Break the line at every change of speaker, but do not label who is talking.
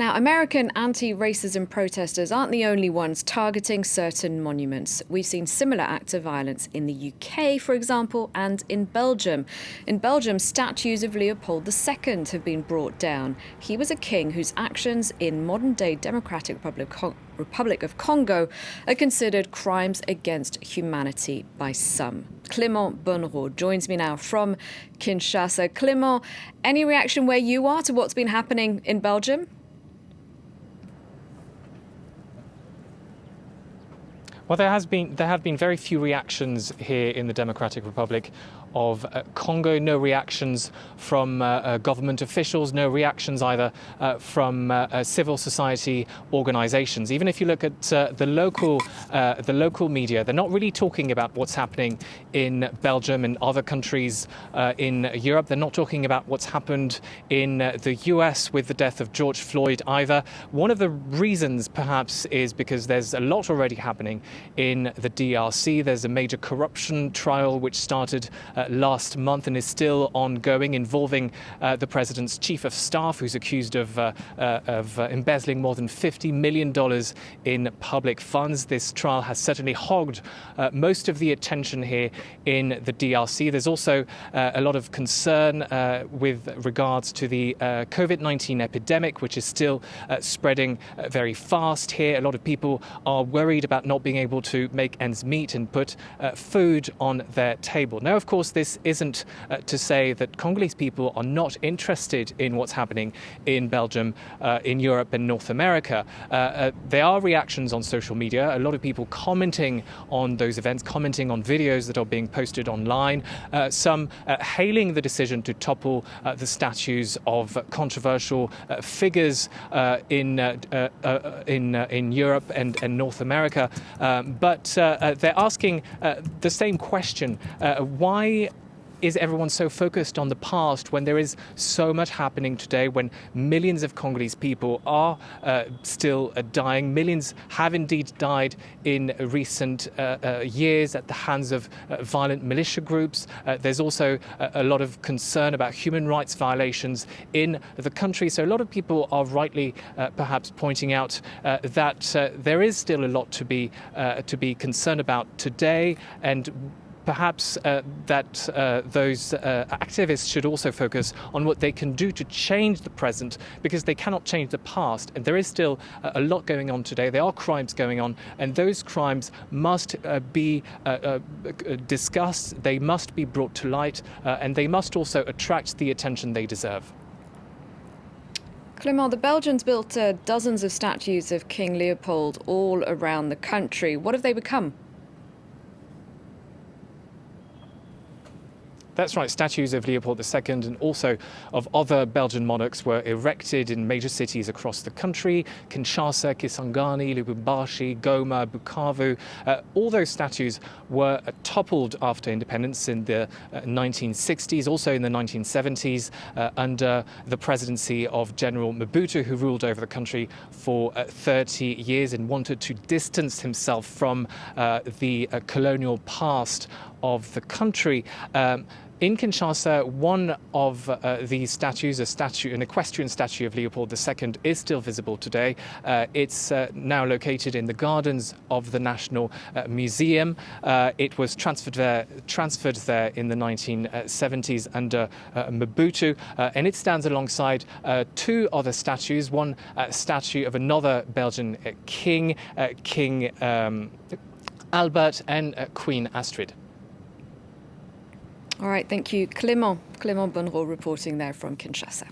Now, American anti-racism protesters aren't the only ones targeting certain monuments. We've seen similar acts of violence in the UK, for example, and in Belgium. In Belgium, statues of Leopold II have been brought down. He was a king whose actions in modern-day Democratic Republic of Congo are considered crimes against humanity by some. Clément Bonnerot joins me now from Kinshasa. Clément, any reaction where you are to what's been happening in Belgium?
Well, there have been very few reactions here in the Democratic Republic of Congo. No reactions from government officials. No reactions either from civil society organisations. Even if you look at the local media, they're not really talking about what's happening in Belgium and other countries in Europe. They're not talking about what's happened in the US with the death of George Floyd either. One of the reasons, perhaps, is because there's a lot already happening in the DRC. There's a major corruption trial which started last month and is still ongoing, involving the president's chief of staff, who's accused of embezzling more than $50 million in public funds. This trial has certainly hogged most of the attention here in the DRC. There's also a lot of concern with regards to the COVID-19 epidemic, which is still spreading very fast here. A lot of people are worried about not being able to make ends meet and put food on their table. Now, of course, this isn't to say that Congolese people are not interested in what's happening in Belgium, in Europe and North America. There are reactions on social media, a lot of people commenting on those events, commenting on videos that are being posted online, some hailing the decision to topple the statues of controversial figures in Europe and North America. But they're asking the same question. Why is everyone so focused on the past when there is so much happening today, when millions of Congolese people are still dying? Millions have indeed died in recent years at the hands of violent militia groups. There's also a lot of concern about human rights violations in the country. So a lot of people are rightly perhaps pointing out that there is still a lot to be concerned about today, and perhaps that those activists should also focus on what they can do to change the present, because they cannot change the past. And there is still a lot going on today. There are crimes going on, and those crimes must be discussed. They must be brought to light, and they must also attract the attention they deserve.
Clément, the Belgians built dozens of statues of King Leopold all around the country. What have they become?
That's right. Statues of Leopold II and also of other Belgian monarchs were erected in major cities across the country: Kinshasa, Kisangani, Lubumbashi, Goma, Bukavu. All those statues were toppled after independence in the 1960s, also in the 1970s, under the presidency of General Mobutu, who ruled over the country for 30 years and wanted to distance himself from the colonial past of the country. In Kinshasa, one of these statues, an equestrian statue of Leopold II, is still visible today. It's now located in the gardens of the National Museum. It was transferred there in the 1970s under Mobutu, and it stands alongside two other statues. One statue of another Belgian king, King Albert, and Queen Astrid.
All right, thank you, Clément. Clément Bonnerot reporting there from Kinshasa.